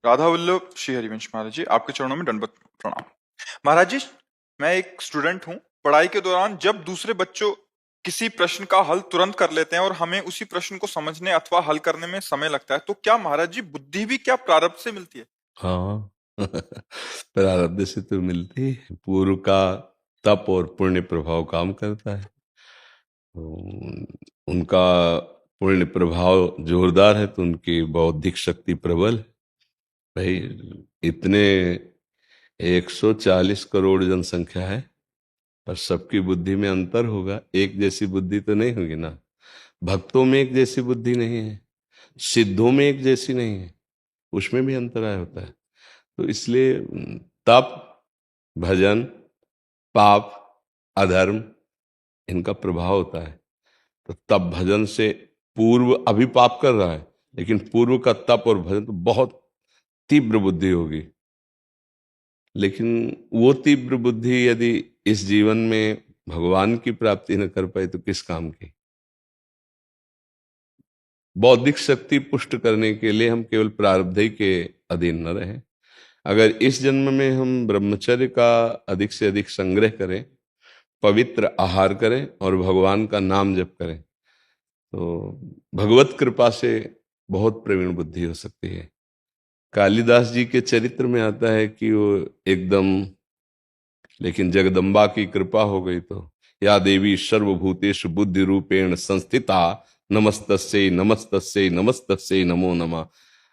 राधा वल्लभ श्री हरिवंश महाराज जी, आपके चरणों में दंडवत प्रणाम। महाराज जी, मैं एक स्टूडेंट हूँ। पढ़ाई के दौरान जब दूसरे बच्चों किसी प्रश्न का हल तुरंत कर लेते हैं और हमें उसी प्रश्न को समझने अथवा हल करने में समय लगता है, तो क्या महाराज जी बुद्धि भी क्या प्रारब्ध से मिलती है? हाँ। प्रारब्ध से तो मिलती है। पूर्व का तप और पुण्य प्रभाव काम करता है। उनका पुण्य प्रभाव जोरदार है तो उनकी बौद्धिक शक्ति प्रबल है। भाई, इतने 140 करोड़ जनसंख्या है, पर सबकी बुद्धि में अंतर होगा। एक जैसी बुद्धि तो नहीं होगी ना। भक्तों में एक जैसी बुद्धि नहीं है, सिद्धों में एक जैसी नहीं है, उसमें भी अंतराय होता है। तो इसलिए तप, भजन, पाप, अधर्म, इनका प्रभाव होता है। तो तप भजन से पूर्व अभी पाप कर रहा है, लेकिन पूर्व का तप और भजन तो बहुत तीव्र बुद्धि होगी। लेकिन वो तीव्र बुद्धि यदि इस जीवन में भगवान की प्राप्ति न कर पाए तो किस काम की। बौद्धिक शक्ति पुष्ट करने के लिए हम केवल प्रारब्ध ही के अधीन न रहें। अगर इस जन्म में हम ब्रह्मचर्य का अधिक से अधिक संग्रह करें, पवित्र आहार करें और भगवान का नाम जप करें, तो भगवत कृपा से बहुत प्रवीण बुद्धि हो सकती है। कालिदास जी के चरित्र में आता है कि वो एकदम, लेकिन जगदम्बा की कृपा हो गई तो या देवी सर्वभूतेषु बुद्धि रूपेण संस्थिता नमस्तस्यै नमस्तस्यै नमस्तस्यै नमो नमः।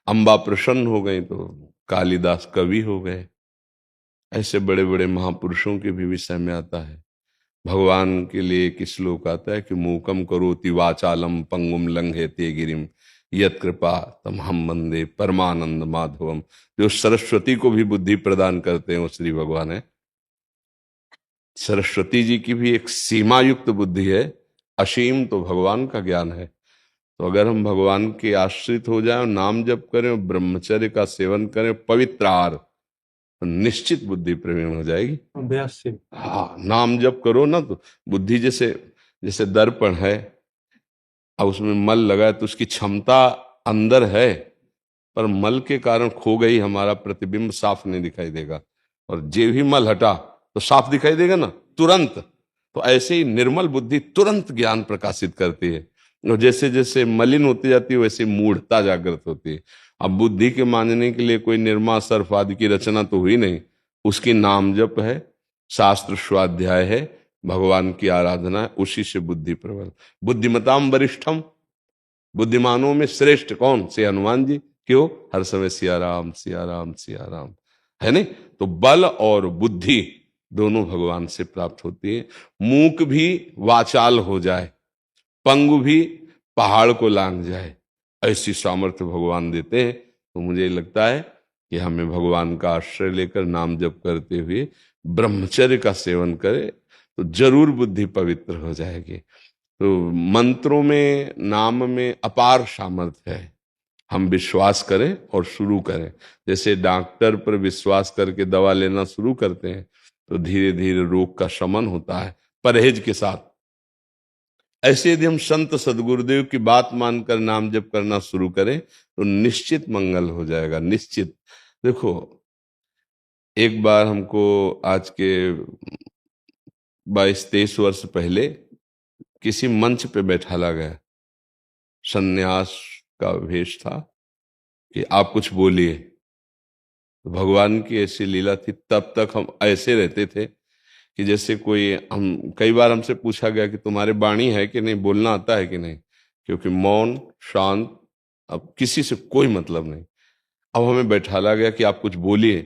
अम्बा प्रसन्न हो गई तो कालिदास कवि हो गए। ऐसे बड़े बड़े महापुरुषों के भी विषय में आता है। भगवान के लिए एक श्लोक आता है कि मूकम करोति वाचालम पंगुम लंघयते गिरिम यत् कृपा तम हम वंदे परमानंद माधवम। जो सरस्वती को भी बुद्धि प्रदान करते हैं वो श्री भगवान है। सरस्वती जी की भी एक सीमा युक्त बुद्धि है, असीम तो भगवान का ज्ञान है। तो अगर हम भगवान के आश्रित हो जाएं और नाम जप करें और ब्रह्मचर्य का सेवन करें, पवित्र आहार, तो निश्चित बुद्धि प्रवीण हो जाएगी। अभ्यास से। हाँ, नाम जप करो ना तो बुद्धि जैसे जैसे दर्पण है, अब उसमें मल लगा है तो उसकी क्षमता अंदर है, पर मल के कारण खो गई, हमारा प्रतिबिंब साफ नहीं दिखाई देगा। और जे भी मल हटा तो साफ दिखाई देगा ना, तुरंत। तो ऐसे ही निर्मल बुद्धि तुरंत ज्ञान प्रकाशित करती है, और जैसे जैसे मलिन होती जाती है वैसे मूढ़ता जागृत होती है। अब बुद्धि के मानने के लिए कोई निर्मा सर्फ आदि की रचना तो हुई नहीं, उसकी नाम जप है, शास्त्र स्वाध्याय है, भगवान की आराधना है, उसी से बुद्धि प्रबल। बुद्धिमताम वरिष्ठम, बुद्धिमानों में श्रेष्ठ कौन? से हनुमान जी। क्यों? हर समय सिया राम सिया राम सिया राम, है नहीं? तो बल और बुद्धि दोनों भगवान से प्राप्त होती है। मूक भी वाचाल हो जाए, पंगु भी पहाड़ को लांघ जाए, ऐसी सामर्थ्य भगवान देते हैं। तो मुझे लगता है कि हमें भगवान का आश्रय लेकर नाम जप करते हुए ब्रह्मचर्य का सेवन करें तो जरूर बुद्धि पवित्र हो जाएगी। तो मंत्रों में, नाम में अपार सामर्थ्य है। हम विश्वास करें और शुरू करें। जैसे डॉक्टर पर विश्वास करके दवा लेना शुरू करते हैं तो धीरे धीरे रोग का शमन होता है परहेज के साथ। ऐसे यदि हम संत सदगुरुदेव की बात मानकर नाम जप करना शुरू करें तो निश्चित मंगल हो जाएगा, निश्चित। देखो, एक बार हमको आज के 22-23 वर्ष पहले किसी मंच पे बैठाला गया, सन्यास का वेश था कि आप कुछ बोलिए। तो भगवान की ऐसी लीला थी, तब तक हम ऐसे रहते थे कि जैसे कोई, हम कई बार हमसे पूछा गया कि तुम्हारे वाणी है कि नहीं, बोलना आता है कि नहीं, क्योंकि मौन शांत, अब किसी से कोई मतलब नहीं। अब हमें बैठाला गया कि आप कुछ बोलिए।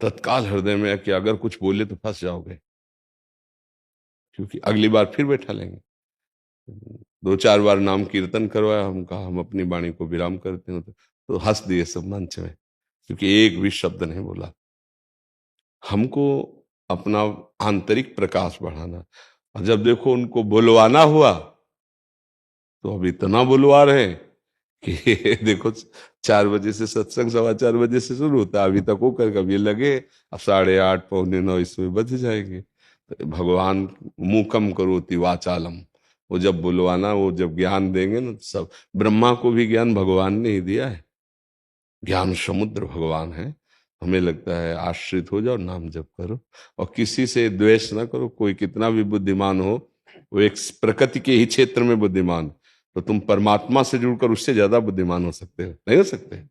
तत्काल हृदय में कि अगर कुछ बोले तो फंस जाओगे, क्योंकि अगली बार फिर बैठा लेंगे। 2-4 बार नाम कीर्तन करवाया, हम कहा हम अपनी वाणी को विराम करते हैं, तो हंस दिए सब मंच में, क्योंकि एक भी शब्द नहीं बोला। हमको अपना आंतरिक प्रकाश बढ़ाना। और जब देखो उनको बुलवाना हुआ तो अब इतना बुलवा रहे हैं कि देखो, 4 बजे से सत्संग 4:15 से शुरू होता है, अभी तक होकर कभी लगे अब 8:30 8:45 इसमें बज जाएंगे। तो भगवान मूकम करोति वाचालम, वो जब बुलवाना, वो जब ज्ञान देंगे ना, तो सब। ब्रह्मा को भी ज्ञान भगवान ने ही दिया है। ज्ञान समुद्र भगवान है। हमें लगता है आश्रित हो जाओ, नाम जप करो और किसी से द्वेष ना करो। कोई कितना भी बुद्धिमान हो, वो एक प्रकृति के ही क्षेत्र में बुद्धिमान, तो तुम परमात्मा से जुड़कर उससे ज्यादा बुद्धिमान हो सकते हो, नहीं हो सकते?